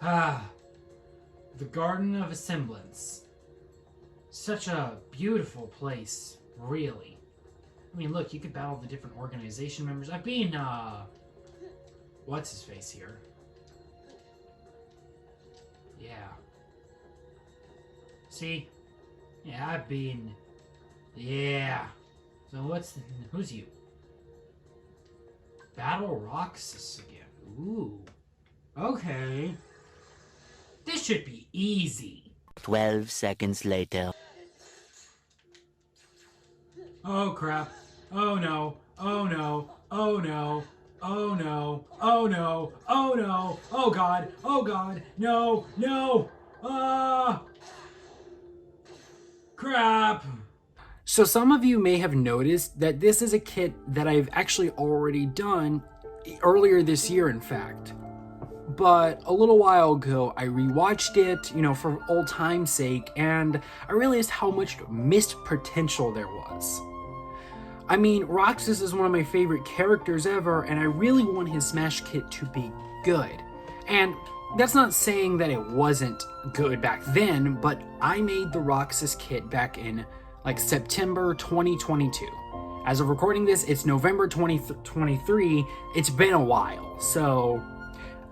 Ah, the Garden of Assemblance. Such a beautiful place, really. I mean, look, you could battle the different organization members. I've been, what's his face here? Yeah. See? Yeah, I've been... Yeah. So who's you? Battle Roxas again. Ooh. Okay. This should be easy. 12 seconds later. Oh crap. Oh no. Oh no. Oh no. Oh no. Oh no. Oh no. Oh god. Oh god. No. No. Ah. Crap. So some of you may have noticed that this is a kit that I've actually already done earlier this year, in fact. But a little while ago, I rewatched it, for old time's sake, and I realized how much missed potential there was. I mean, Roxas is one of my favorite characters ever, and I really want his Smash kit to be good. And that's not saying that it wasn't good back then, but I made the Roxas kit back in September 2022. As of recording this, it's November 2023. It's been a while,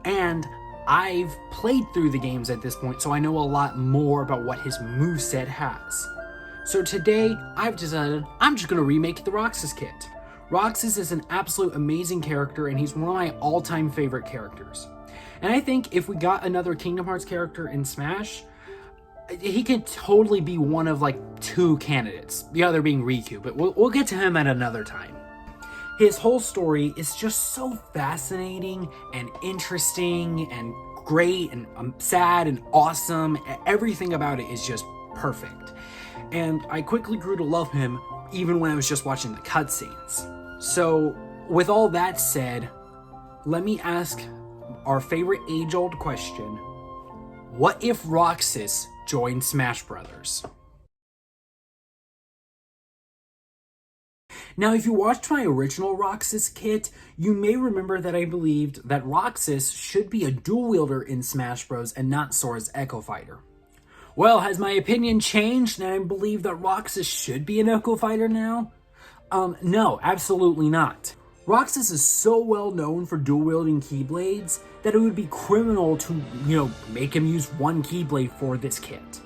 and I've played through the games at this point, so I know a lot more about what his moveset has. So today, I've decided I'm just going to remake the Roxas kit. Roxas is an absolute amazing character, and he's one of my all-time favorite characters. And I think if we got another Kingdom Hearts character in Smash, he could totally be one of two candidates, the other being Riku, but we'll get to him at another time. His whole story is just so fascinating and interesting and great and sad and awesome. Everything about it is just perfect. And I quickly grew to love him even when I was just watching the cutscenes. So with all that said, let me ask our favorite age-old question. What if Roxas joined Smash Brothers? Now, if you watched my original Roxas kit, you may remember that I believed that Roxas should be a dual wielder in Smash Bros. And not Sora's Echo Fighter. Well, has my opinion changed and I believe that Roxas should be an Echo Fighter now? No, absolutely not. Roxas is so well known for dual wielding Keyblades that it would be criminal to, make him use one Keyblade for this kit.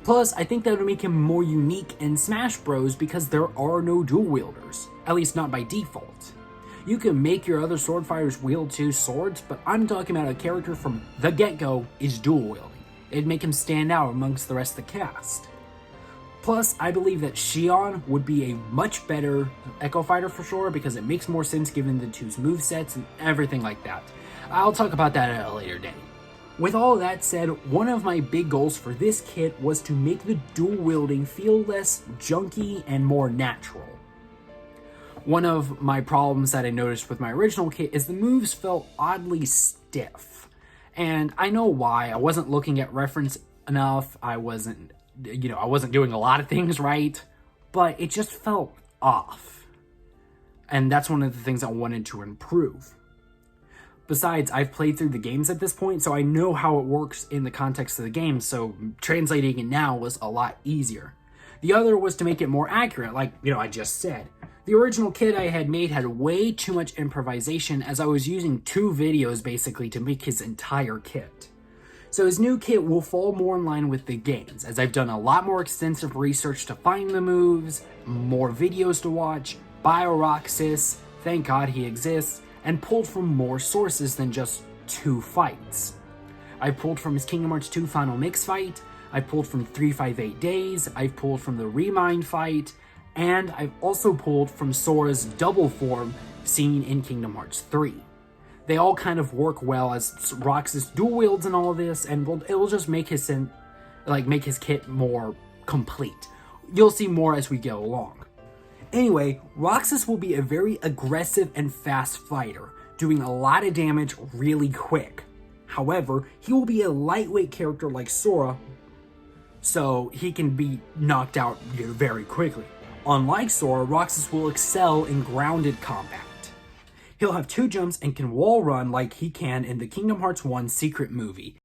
Plus, I think that would make him more unique in Smash Bros. Because there are no dual wielders, at least not by default. You can make your other sword fighters wield two swords, but I'm talking about a character from the get-go is dual wielding. It'd make him stand out amongst the rest of the cast. Plus, I believe that Xion would be a much better Echo Fighter for sure because it makes more sense given the two's movesets and everything like that. I'll talk about that at a later date. With all that said, one of my big goals for this kit was to make the dual wielding feel less junky and more natural. One of my problems that I noticed with my original kit is the moves felt oddly stiff. And I know why. I wasn't looking at reference enough. I wasn't doing a lot of things right, but it just felt off. And that's one of the things I wanted to improve. Besides, I've played through the games at this point, so I know how it works in the context of the game, so translating it now was a lot easier. The other was to make it more accurate, I just said. The original kit I had made had way too much improvisation as I was using 2 videos basically to make his entire kit. So his new kit will fall more in line with the games, as I've done a lot more extensive research to find the moves, more videos to watch, bio Roxas, thank God he exists, and pulled from more sources than just 2 fights. I pulled from his Kingdom Hearts 2 Final Mix fight, I pulled from 358 Days, I've pulled from the Remind fight, and I've also pulled from Sora's double form seen in Kingdom Hearts 3. They all kind of work well as Roxas dual wields and all of this, and it'll just make his kit more complete. You'll see more as we go along. Anyway, Roxas will be a very aggressive and fast fighter, doing a lot of damage really quick. However, he will be a lightweight character like Sora, so he can be knocked out very quickly. Unlike Sora, Roxas will excel in grounded combat. He'll have 2 jumps and can wall run like he can in the Kingdom Hearts 1 secret movie.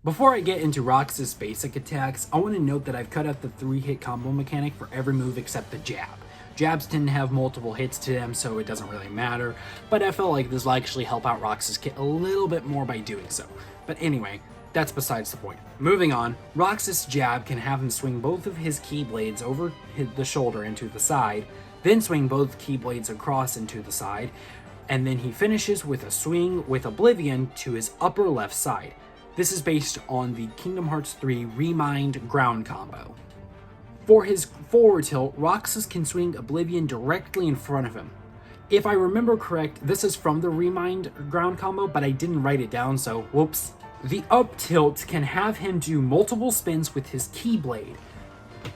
Before I get into Roxas' basic attacks, I want to note that I've cut out the 3-hit combo mechanic for every move except the jab. Jabs tend to have multiple hits to them, so it doesn't really matter, but I feel like this will actually help out Roxas' kit a little bit more by doing so. But anyway, that's besides the point. Moving on, Roxas' jab can have him swing both of his keyblades over the shoulder into the side, then swing both keyblades across into the side, and then he finishes with a swing with Oblivion to his upper left side. This is based on the Kingdom Hearts 3 Remind ground combo. For his forward tilt, Roxas can swing Oblivion directly in front of him. If I remember correct, this is from the Remind ground combo, but I didn't write it down, so whoops. The up tilt can have him do multiple spins with his keyblade.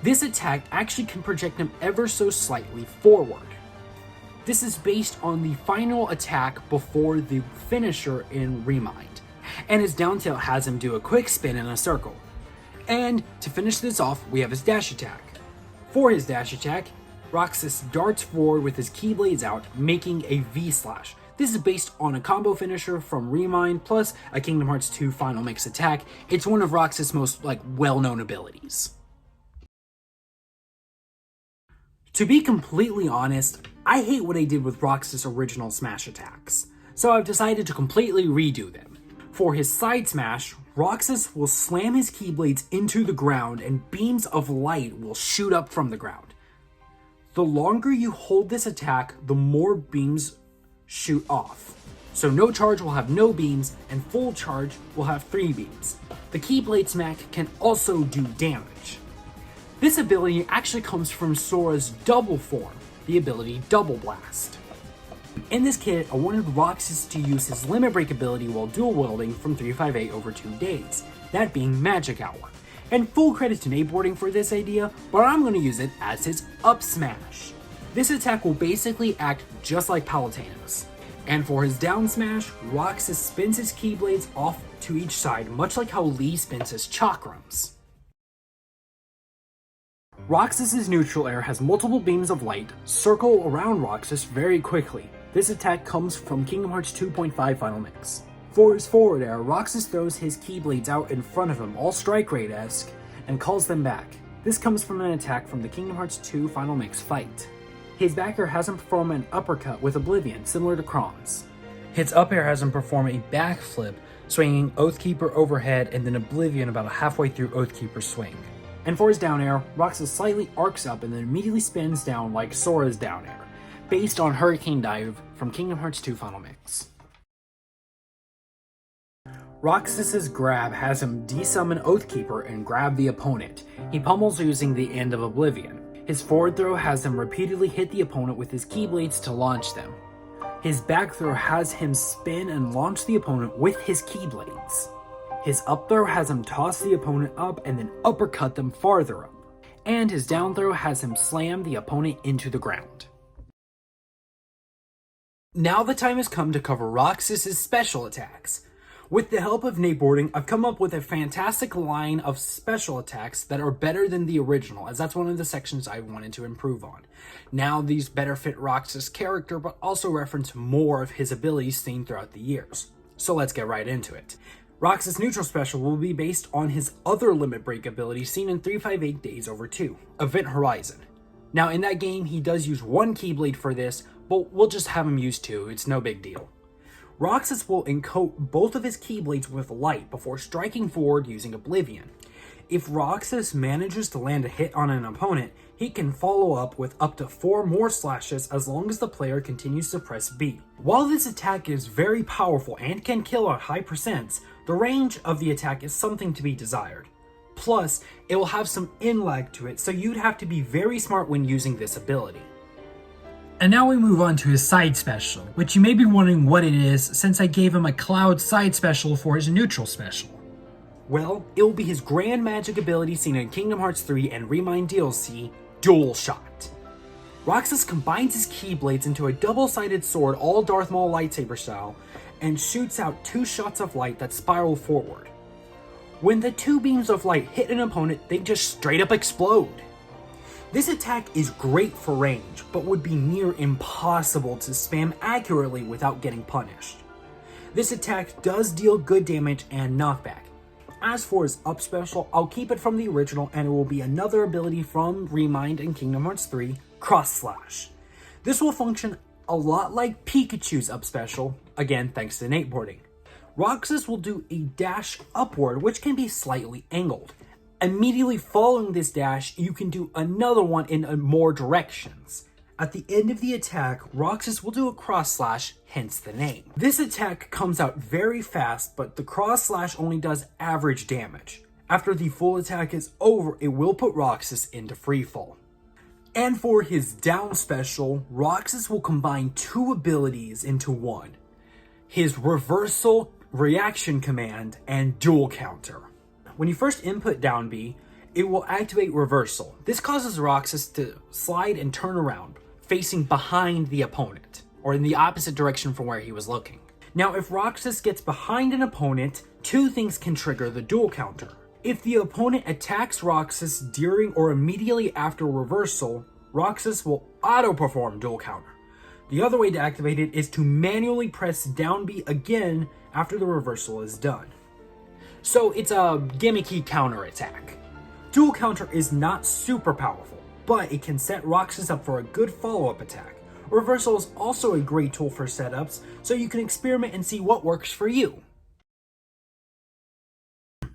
This attack actually can project him ever so slightly forward. This is based on the final attack before the finisher in Remind, and his down tilt has him do a quick spin in a circle. And to finish this off, we have his dash attack. For his dash attack, Roxas darts forward with his keyblades out, making a V-slash. This is based on a combo finisher from Remind plus a Kingdom Hearts 2 final mix attack. It's one of Roxas' most well-known abilities. To be completely honest, I hate what I did with Roxas' original smash attacks, so I've decided to completely redo them. For his side smash, Roxas will slam his keyblades into the ground and beams of light will shoot up from the ground. The longer you hold this attack, the more beams shoot off. So no charge will have no beams, and full charge will have 3 beams. The Keyblade Smack can also do damage. This ability actually comes from Sora's double form, the ability Double Blast. In this kit, I wanted Roxas to use his Limit Break ability while dual wielding from 358 over 2 days, that being Magic Hour. And full credit to Nate for this idea, but I'm going to use it as his Up Smash. This attack will basically act just like Palutena's. And for his down smash, Roxas spins his keyblades off to each side, much like how Lee spins his chakrams. Roxas' neutral air has multiple beams of light circle around Roxas very quickly. This attack comes from Kingdom Hearts 2.5 Final Mix. For his forward air, Roxas throws his keyblades out in front of him, all strike rate-esque, and calls them back. This comes from an attack from the Kingdom Hearts 2 Final Mix fight. His back air has him perform an uppercut with Oblivion, similar to Kron's. His up air has him perform a backflip, swinging Oathkeeper overhead and then Oblivion about halfway through Oathkeeper's swing. And for his down air, Roxas slightly arcs up and then immediately spins down like Sora's down air, based on Hurricane Dive from Kingdom Hearts 2 Final Mix. Roxas' grab has him desummon Oathkeeper and grab the opponent. He pummels using the end of Oblivion. His forward throw has him repeatedly hit the opponent with his keyblades to launch them. His back throw has him spin and launch the opponent with his keyblades. His up throw has him toss the opponent up and then uppercut them farther up. And his down throw has him slam the opponent into the ground. Now the time has come to cover Roxas' special attacks. With the help of Nate, I've come up with a fantastic line of special attacks that are better than the original, as that's one of the sections I wanted to improve on. Now these better fit Roxas' character, but also reference more of his abilities seen throughout the years. So let's get right into it. Roxas' neutral special will be based on his other limit break ability seen in 358 Days Over 2, Event Horizon. Now in that game he does use 1 Keyblade for this, but we'll just have him use 2, it's no big deal. Roxas will encoat both of his keyblades with light before striking forward using Oblivion. If Roxas manages to land a hit on an opponent, he can follow up with up to 4 more slashes as long as the player continues to press B. While this attack is very powerful and can kill at high percents, the range of the attack is something to be desired. Plus, it will have some in-lag to it, so you'd have to be very smart when using this ability. And now we move on to his side special, which you may be wondering what it is since I gave him a Cloud side special for his neutral special. Well, it will be his grand magic ability seen in Kingdom Hearts 3 and Remind DLC, Dual Shot. Roxas combines his keyblades into a double-sided sword all Darth Maul lightsaber style and shoots out 2 shots of light that spiral forward. When the 2 beams of light hit an opponent, they just straight up explode. This attack is great for range, but would be near impossible to spam accurately without getting punished. This attack does deal good damage and knockback. As for his up special, I'll keep it from the original, and it will be another ability from Remind in Kingdom Hearts 3, Cross Slash. This will function a lot like Pikachu's up special, again thanks to Nate porting. Roxas will do a dash upward, which can be slightly angled. Immediately following this dash, you can do another one in more directions. At the end of the attack, Roxas will do a cross slash, hence the name. This attack comes out very fast, but the cross slash only does average damage. After the full attack is over, it will put Roxas into freefall. And for his down special, Roxas will combine two abilities into one. His reversal, reaction command, and dual counter. When you first input down B, it will activate reversal. This causes Roxas to slide and turn around, facing behind the opponent, or in the opposite direction from where he was looking. Now, if Roxas gets behind an opponent, two things can trigger the dual counter. If the opponent attacks Roxas during or immediately after reversal, Roxas will auto-perform dual counter. The other way to activate it is to manually press down B again after the reversal is done. So it's a gimmicky counter attack. Dual counter is not super powerful, but it can set Roxas up for a good follow-up attack. Reversal is also a great tool for setups, so you can experiment and see what works for you.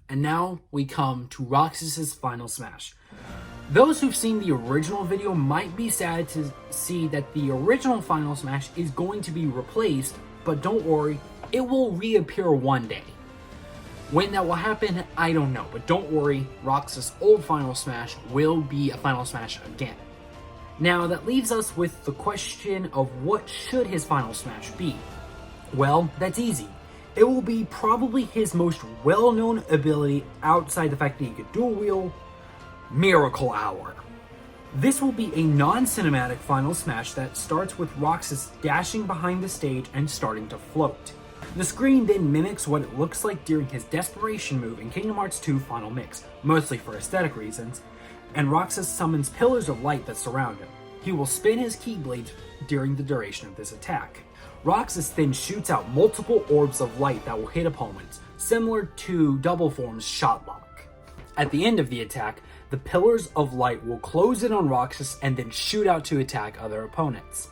And now we come to Roxas's final smash. Those who've seen the original video might be sad to see that the original final smash is going to be replaced, but don't worry, it will reappear one day. When that will happen, I don't know, but don't worry, Roxas' old final smash will be a final smash again. Now that leaves us with the question of what should his final smash be? Well, that's easy. It will be probably his most well-known ability outside the fact that he could dual wield, Miracle Hour. This will be a non-cinematic final smash that starts with Roxas dashing behind the stage and starting to float. The screen then mimics what it looks like during his Desperation move in Kingdom Hearts 2 Final Mix, mostly for aesthetic reasons, and Roxas summons pillars of light that surround him. He will spin his Keyblade during the duration of this attack. Roxas then shoots out multiple orbs of light that will hit opponents, similar to Double Form's Shot Lock. At the end of the attack, the pillars of light will close in on Roxas and then shoot out to attack other opponents.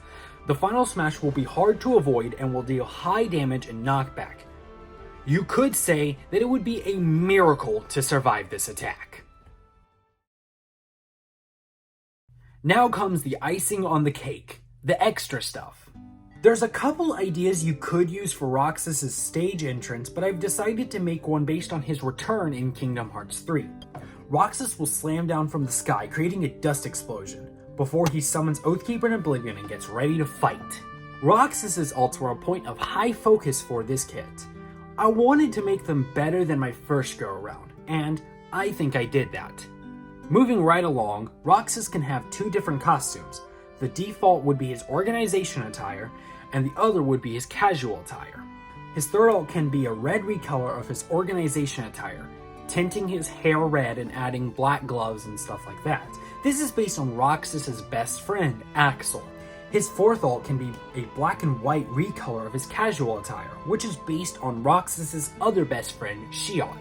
The final smash will be hard to avoid and will deal high damage and knockback. You could say that it would be a miracle to survive this attack. Now comes the icing on the cake, the extra stuff. There's a couple ideas you could use for Roxas' stage entrance, but I've decided to make one based on his return in Kingdom Hearts 3. Roxas will slam down from the sky, creating a dust explosion, before he summons Oathkeeper and Oblivion and gets ready to fight. Roxas' ults were a point of high focus for this kit. I wanted to make them better than my first go around, and I think I did that. Moving right along, Roxas can have two different costumes. The default would be his organization attire, and the other would be his casual attire. His third ult can be a red recolor of his organization attire, tinting his hair red and adding black gloves and stuff like that. This is based on Roxas' best friend, Axel. His fourth ult can be a black and white recolor of his casual attire, which is based on Roxas' other best friend, Xion.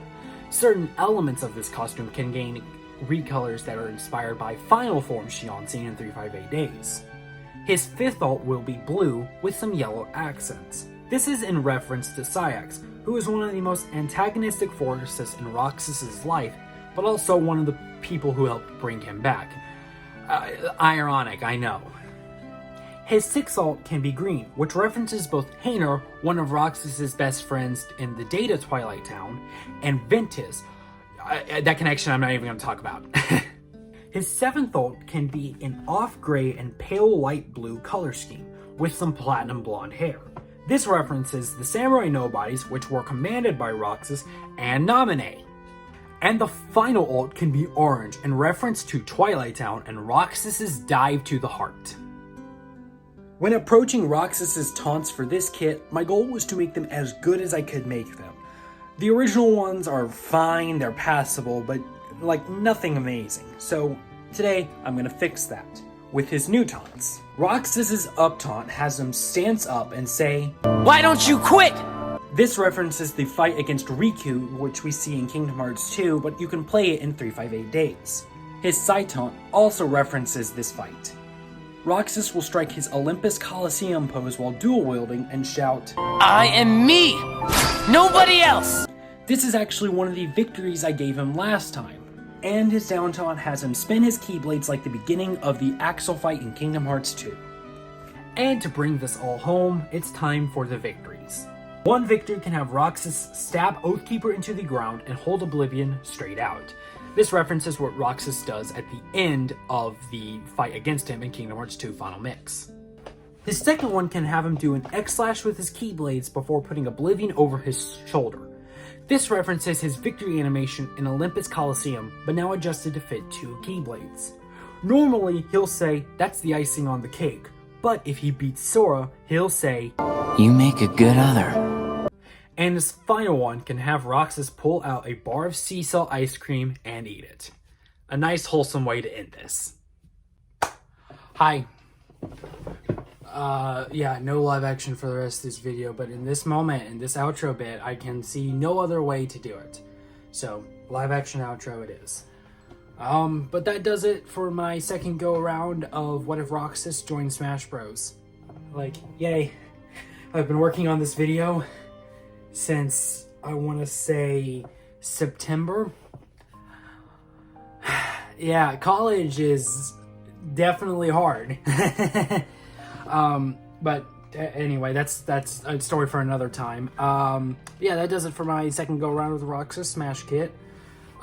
Certain elements of this costume can gain recolors that are inspired by Final Form Xion seen in 358 Days. His fifth ult will be blue with some yellow accents. This is in reference to Sayax, who is one of the most antagonistic forces in Roxas' life, but also one of the people who helped bring him back. Ironic, I know. His sixth ult can be green, which references both Hainer, one of Roxas' best friends in the Data Twilight Town, and Ventus. That connection I'm not even going to talk about. His seventh ult can be an off-gray and pale light blue color scheme, with some platinum blonde hair. This references the Samurai Nobodies, which were commanded by Roxas and Naminé. And the final ult can be orange, in reference to Twilight Town and Roxas' dive to the heart. When approaching Roxas' taunts for this kit, my goal was to make them as good as I could make them. The original ones are fine, they're passable, but nothing amazing. So today, I'm gonna fix that with his new taunts. Roxas' up taunt has him stance up and say, "Why don't you quit?" This references the fight against Riku, which we see in Kingdom Hearts 2, but you can play it in 358 days. His side taunt also references this fight. Roxas will strike his Olympus Coliseum pose while dual wielding and shout, I am me! Nobody else! This is actually one of the victories I gave him last time. And his down taunt has him spin his Keyblades like the beginning of the Axel fight in Kingdom Hearts 2. And to bring this all home, it's time for the victories. One victory can have Roxas stab Oathkeeper into the ground and hold Oblivion straight out. This references what Roxas does at the end of the fight against him in Kingdom Hearts 2 Final Mix. His second one can have him do an X-Slash with his Keyblades before putting Oblivion over his shoulder. This references his victory animation in Olympus Coliseum, but now adjusted to fit 2 Keyblades. Normally, he'll say, that's the icing on the cake, but if he beats Sora, he'll say, You make a good other. And this final one can have Roxas pull out a bar of sea salt ice cream and eat it. A nice wholesome way to end this. Hi. Yeah, no live action for the rest of this video, but in this moment, in this outro bit, I can see no other way to do it. So, live action outro it is. But that does it for my second go around of What If Roxas Joined Smash Bros. Like, yay. I've been working on this video since, I want to say, September. Yeah, college is definitely hard. But anyway, that's a story for another time. Yeah, that does it for my second go around with the Roxas Smash Kit.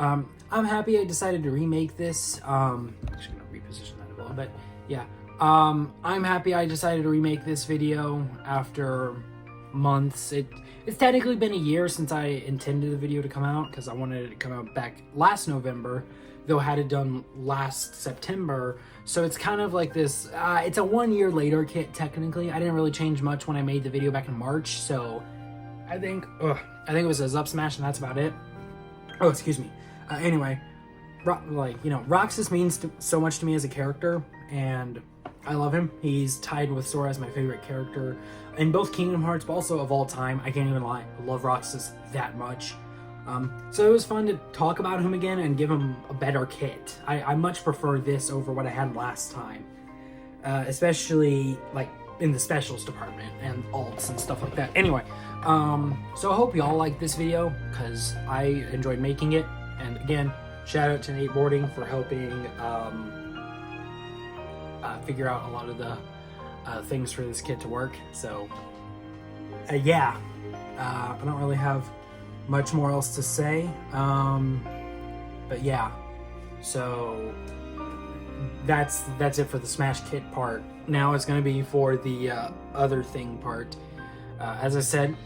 I'm happy I decided to remake this. Actually, I'm gonna reposition that a little bit. Yeah. I'm happy I decided to remake this video after months. It's technically been a year since I intended the video to come out, because I wanted it to come out back last November, though I had it done last September. So it's kind of like this, it's a 1 year later kit technically. I didn't really change much when I made the video back in March, so I think it was a Zup Smash and that's about it. Oh, excuse me. Anyway, Roxas means so much to me as a character, and I love him. He's tied with Sora as my favorite character in both Kingdom Hearts, but also of all time. I can't even lie, I love Roxas that much. So it was fun to talk about him again and give him a better kit. I much prefer this over what I had last time, especially like in the specials department and alts and stuff like that. Anyway, so I hope y'all like this video, because I enjoyed making it. And again, shout out to Nate Boarding for helping figure out a lot of the things for this kit to work. So yeah, I don't really have much more else to say, but yeah, so that's it for the Smash Kit part. Now it's going to be for the other thing part. As I said,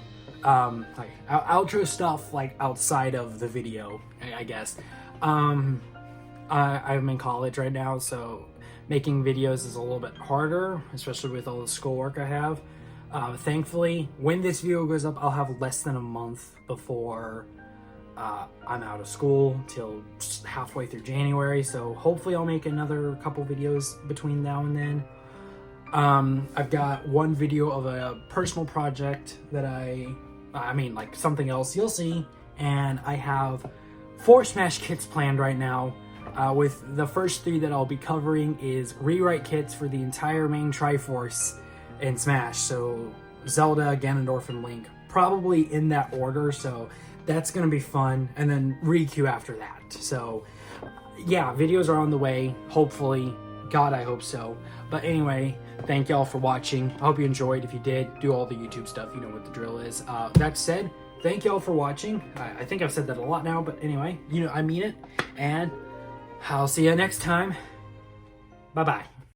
like outro stuff like outside of the video, I guess. I'm in college right now, so making videos is a little bit harder, especially with all the schoolwork I have. Thankfully, when this video goes up, I'll have less than a month before I'm out of school, till halfway through January, so hopefully I'll make another couple videos between now and then. I've got one video of a personal project that I mean like something else, you'll see, and I have 4 Smash Kits planned right now. With the first 3 that I'll be covering is rewrite kits for the entire main Triforce in Smash, so Zelda, Ganondorf, and Link, probably in that order, so that's gonna be fun, and then Riku after that. So yeah, videos are on the way, hopefully. God, I hope so. But anyway, thank y'all for watching. I hope you enjoyed. If you did, do all the YouTube stuff, you know what the drill is. That said, thank y'all for watching. I think I've said that a lot now, but anyway, I mean it, and I'll see you next time. Bye-bye.